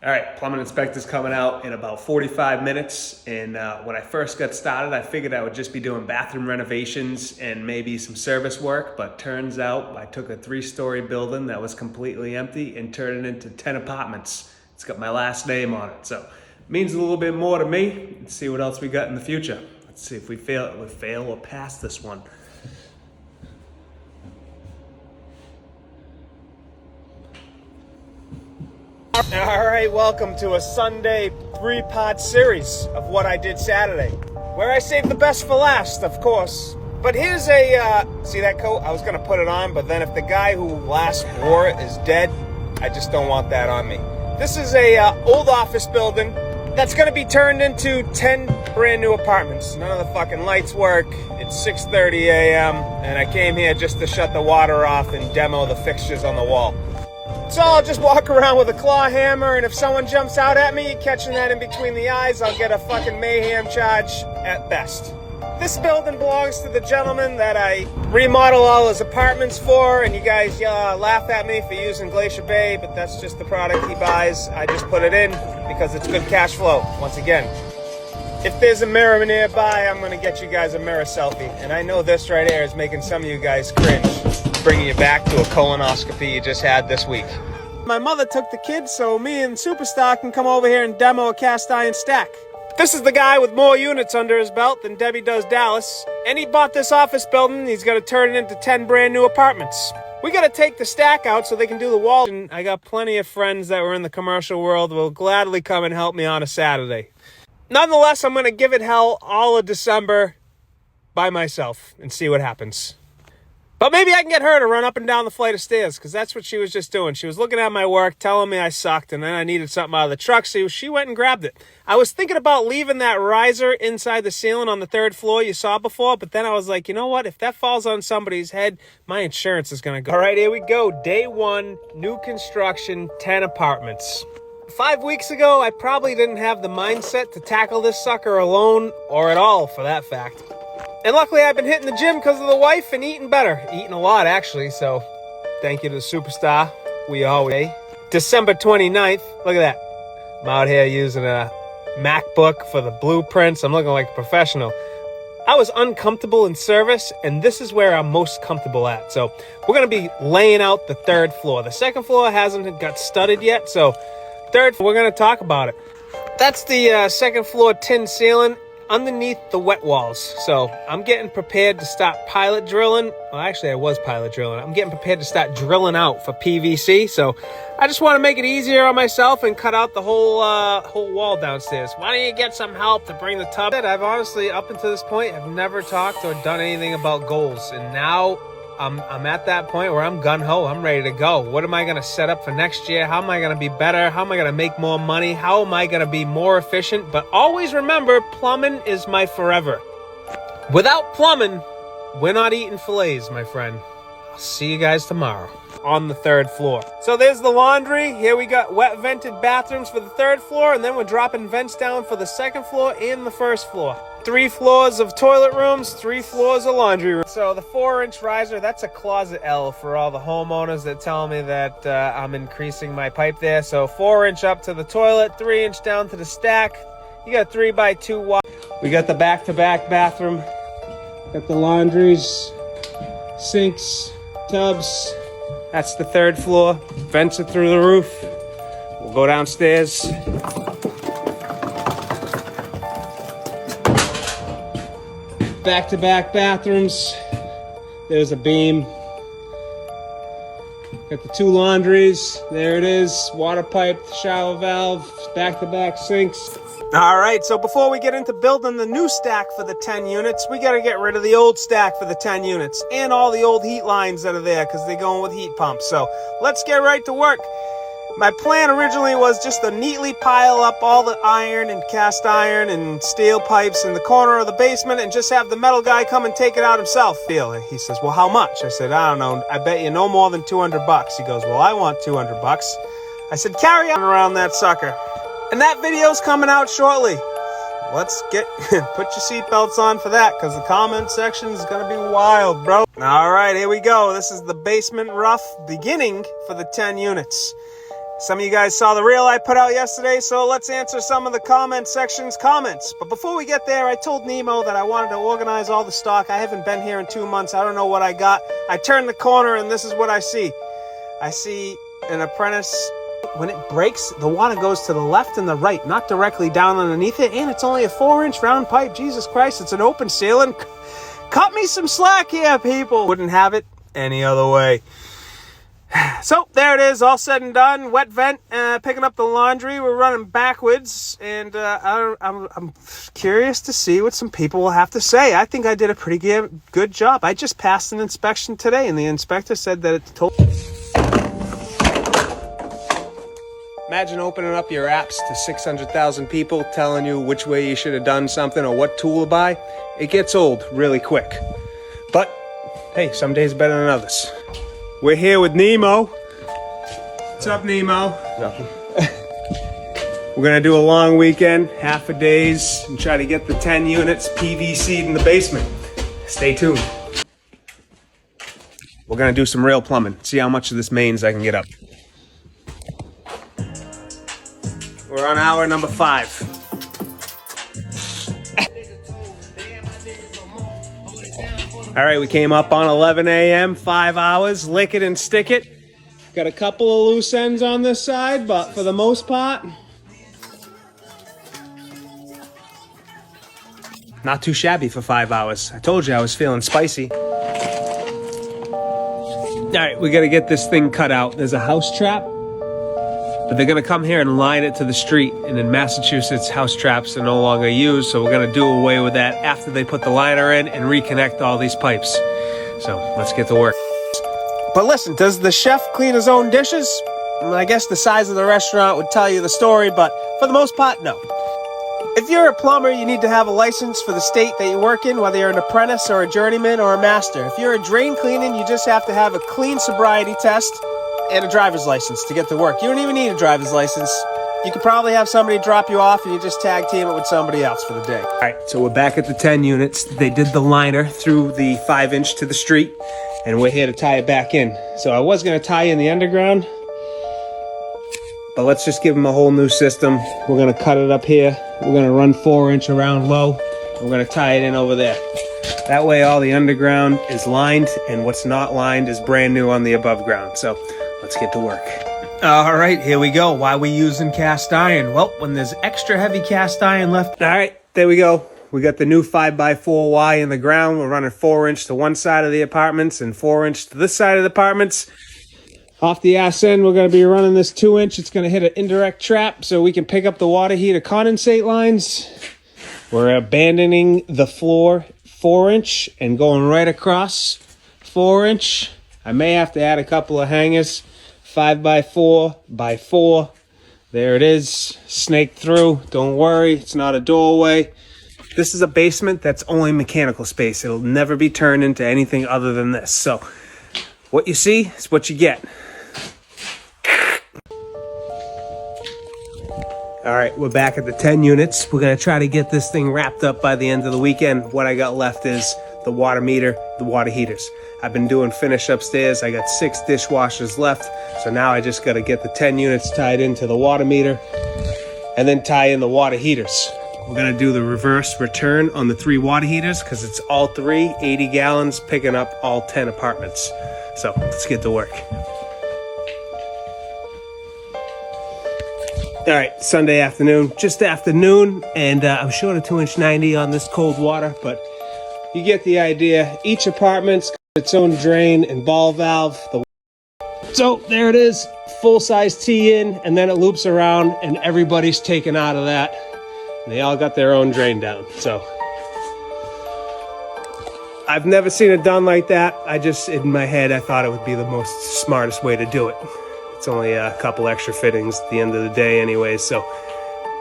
All right, plumbing inspector's coming out in about 45 minutes. And when I first got started, I figured I would just be doing bathroom renovations and maybe some service work. But turns out I took a 3-story building that was completely empty and turned it into 10 apartments. It's got my last name on it. So it means a little bit more to me. Let's see what else we got in the future. Let's see if we fail or pass this one. All right, welcome to a Sunday 3-part series of what I did Saturday, where I saved the best for last, of course. But here's a, see that coat? I was gonna put it on, but then if the guy who last wore it is dead, I just don't want that on me. This is a old office building that's gonna be turned into 10 brand new apartments. None of the fucking lights work. It's 6:30 a.m. and I came here just to shut the water off and demo the fixtures on the wall. So I'll just walk around with a claw hammer, and if someone jumps out at me, catching that in between the eyes, I'll get a fucking mayhem charge at best. This building belongs to the gentleman that I remodel all his apartments for, and you guys laugh at me for using Glacier Bay, but that's just the product he buys. I just put it in because it's good cash flow, once again. If there's a mirror nearby, I'm gonna get you guys a mirror selfie, and I know this right here is making some of you guys cringe, bringing you back to a colonoscopy you just had this week. My mother took the kids, so me and Superstar can come over here and demo a cast iron stack. This is the guy with more units under his belt than Debbie does Dallas, and he bought this office building. He's gonna turn it into 10 brand new apartments. We gotta take the stack out so they can do the wall. And I got plenty of friends that were in the commercial world who will gladly come and help me on a Saturday. Nonetheless, I'm gonna give it hell all of December by myself and see what happens. But maybe I can get her to run up and down the flight of stairs, because that's what she was just doing. She was looking at my work, telling me I sucked, and then I needed something out of the truck, so she went and grabbed it. I was thinking about leaving that riser inside the ceiling on the 3rd floor you saw before, but then I was like, you know what? If that falls on somebody's head, my insurance is going to go. All right, here we go. Day 1, new construction, 10 apartments. 5 weeks ago, I probably didn't have the mindset to tackle this sucker alone, or at all, for that fact. And luckily, I've been hitting the gym because of the wife and eating better. Eating a lot, actually, so thank you to the Superstar. We always. December 29th, look at that. I'm out here using a MacBook for the blueprints. I'm looking like a professional. I was uncomfortable in service, and this is where I'm most comfortable at. So we're going to be laying out the 3rd floor. The 2nd floor hasn't got studded yet, so 3rd, we're going to talk about it. That's the 2nd floor tin ceiling underneath the wet walls. So I'm getting prepared to start pilot drilling. Well, actually, I was pilot drilling. I'm getting prepared to start drilling out for PVC. So I just want to make it easier on myself and cut out the whole wall downstairs. Why don't you get some help to bring the tub? I've honestly, up until this point, have never talked or done anything about goals. And now I'm at that point where I'm gung-ho. I'm ready to go. What am I going to set up for next year? How am I going to be better? How am I going to make more money? How am I going to be more efficient? But always remember, plumbing is my forever. Without plumbing, we're not eating fillets, my friend. I'll see you guys tomorrow on the 3rd floor. So there's the laundry. Here we got wet vented bathrooms for the 3rd floor, and then we're dropping vents down for the 2nd floor and the 1st floor. 3 floors of toilet rooms, 3 floors of laundry rooms. So the 4-inch riser, that's a closet L for all the homeowners that tell me that I'm increasing my pipe there. So 4-inch up to the toilet, 3-inch down to the stack. You got 3x2 wide. We got the back-to-back bathroom. Got the laundries, sinks, tubs. That's the 3rd floor. Vents are through the roof. We'll go downstairs. Back-to-back bathrooms. There's a beam. Got the 2 laundries. There it is. Water pipe, shower valve, back-to-back sinks. All right, so before we get into building the new stack for the 10 units, we got to get rid of the old stack for the 10 units and all the old heat lines that are there because they're going with heat pumps. So let's get right to work. My plan originally was just to neatly pile up all the iron and cast iron and steel pipes in the corner of the basement and just have the metal guy come and take it out himself. He says, well, how much? I said, I don't know. I bet you no more than $200. He goes, well, I want $200. I said, carry on around that sucker. And that video's coming out shortly. Let's get, put your seatbelts on for that, because the comment section is going to be wild, bro. All right, here we go. This is the basement rough beginning for the 10 units. Some of you guys saw the reel I put out yesterday, so let's answer some of the comment section's comments. But before we get there, I told Nemo that I wanted to organize all the stock. I haven't been here in 2 months. I don't know what I got. I turned the corner and this is what I see. I see an apprentice. When it breaks, the water goes to the left and the right, not directly down underneath it. And it's only a 4-inch round pipe. Jesus Christ, it's an open ceiling. Cut me some slack here, people. Wouldn't have it any other way. So there it is, all said and done. Wet vent, picking up the laundry. We're running backwards, and I'm curious to see what some people will have to say. I think I did a pretty good job. I just passed an inspection today, and the inspector said that it's total. Imagine opening up your apps to 600,000 people telling you which way you should have done something or what tool to buy. It gets old really quick. But hey, some days better than others. We're here with Nemo. What's up, Nemo? Nothing. We're gonna do a long weekend, half a days, and try to get the 10 units PVC'd in the basement. Stay tuned. We're gonna do some real plumbing, see how much of this mains I can get up. We're on hour number 5. All right, we came up on 11 a.m., 5 hours, lick it and stick it. Got a couple of loose ends on this side, but for the most part, not too shabby for 5 hours. I told you I was feeling spicy. All right, we gotta get this thing cut out. There's a house trap, but they're gonna come here and line it to the street. And in Massachusetts, house traps are no longer used, so we're gonna do away with that after they put the liner in and reconnect all these pipes. So let's get to work. But listen, does the chef clean his own dishes? I guess the size of the restaurant would tell you the story, but for the most part, no. If you're a plumber, you need to have a license for the state that you work in, whether you're an apprentice or a journeyman or a master. If you're a drain cleaning, you just have to have a clean sobriety test and a driver's license to get to work. You don't even need a driver's license. You could probably have somebody drop you off and you just tag team it with somebody else for the day. All right, so we're back at the 10 units. They did the liner through the 5-inch to the street, and we're here to tie it back in. So I was gonna tie in the underground, but let's just give them a whole new system. We're gonna cut it up here. We're gonna run 4-inch around low. We're gonna tie it in over there. That way all the underground is lined and what's not lined is brand new on the above ground. So let's get to work. All right, here we go. Why are we using cast iron? Well, when there's extra heavy cast iron left. All right, there we go. We got the new 5x4Y in the ground. We're running 4-inch to one side of the apartments and 4-inch to this side of the apartments. Off the ass end, we're going to be running this 2-inch. It's going to hit an indirect trap so we can pick up the water heater condensate lines. We're abandoning the floor 4-inch and going right across 4-inch. I may have to add a couple of hangers. 5x4x4. There it is. Snake through. Don't worry, it's not a doorway. This is a basement that's only mechanical space. It'll never be turned into anything other than this. So what you see is what you get. All right, we're back at the 10 units. We're gonna try to get this thing wrapped up by the end of the weekend. What I got left is the water meter, the water heaters. I've been doing finish upstairs. I got 6 dishwashers left. So now I just gotta get the 10 units tied into the water meter and then tie in the water heaters. We're gonna do the reverse return on the 3 water heaters because it's all 3, 80 gallons, picking up all 10 apartments. So let's get to work. All right, Sunday afternoon, just afternoon, and I'm short a 2-inch 90 on this cold water, but you get the idea. Each apartment's got its own drain and ball valve. So there it is, full-size T in, and then it loops around, and everybody's taken out of that. They all got their own drain down. So I've never seen it done like that. I just, in my head, I thought it would be the most smartest way to do it. It's only a couple extra fittings at the end of the day anyway. So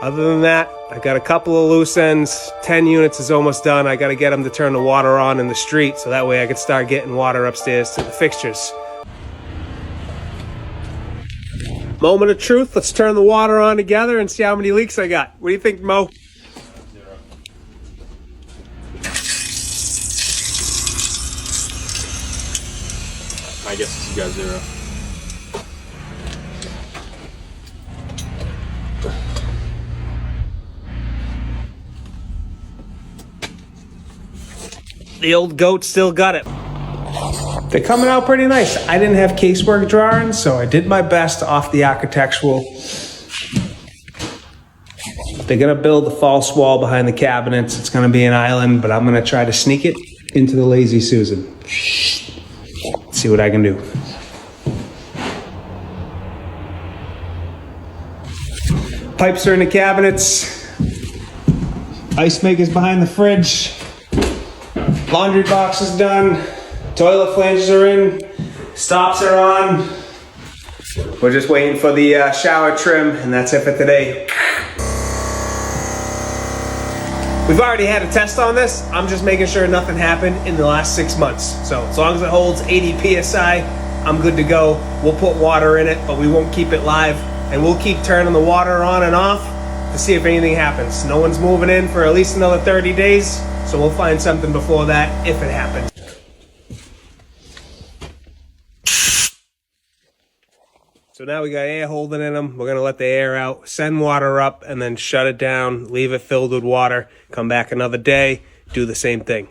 other than that, I got a couple of loose ends. 10 units is almost done. I got to get them to turn the water on in the street so that way I can start getting water upstairs to the fixtures. Moment of truth. Let's turn the water on together and see how many leaks I got. What do you think, Mo? 0. My guess is you got 0. The old goat still got it. They're coming out pretty nice. I didn't have casework drawings, so I did my best off the architectural. They're gonna build the false wall behind the cabinets. It's gonna be an island, but I'm gonna try to sneak it into the Lazy Susan. See what I can do. Pipes are in the cabinets. Ice maker's behind the fridge. Laundry box is done. Toilet flanges are in. Stops are on. We're just waiting for the shower trim, and that's it for today. We've already had a test on this. I'm just making sure nothing happened in the last 6 months. So as long as it holds 80 PSI, I'm good to go. We'll put water in it, but we won't keep it live. And we'll keep turning the water on and off to see if anything happens. No one's moving in for at least another 30 days. So we'll find something before that if it happens. So now we got air holding in them. We're gonna let the air out, send water up, and then shut it down, leave it filled with water, come back another day, do the same thing.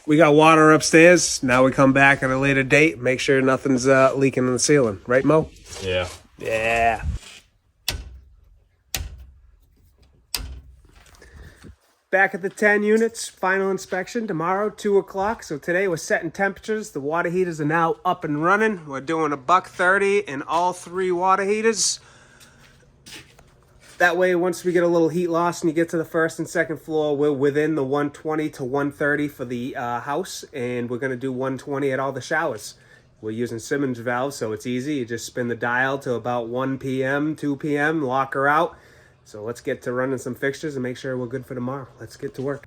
We got water upstairs. Now we come back at a later date, make sure nothing's leaking in the ceiling. Right, Mo? Yeah. Yeah. Back at the 10 units, final inspection tomorrow, 2 o'clock. So today we're setting temperatures. The water heaters are now up and running. We're doing $130 in all 3 water heaters. That way, once we get a little heat loss and you get to the first and second floor, we're within the 120 to 130 for the house. And we're going to do 120 at all the showers. We're using Simmons valves, so it's easy. You just spin the dial to about 1 p.m., 2 p.m., lock her out. So let's get to running some fixtures and make sure we're good for tomorrow. Let's get to work.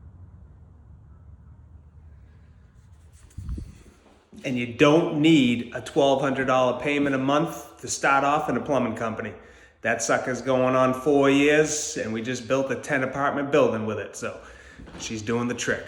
And you don't need a $1,200 payment a month to start off in a plumbing company. That sucker's going on 4 years, and we just built a 10 apartment building with it. So she's doing the trick.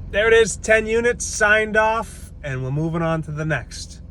There it is, 10 units signed off, and we're moving on to the next.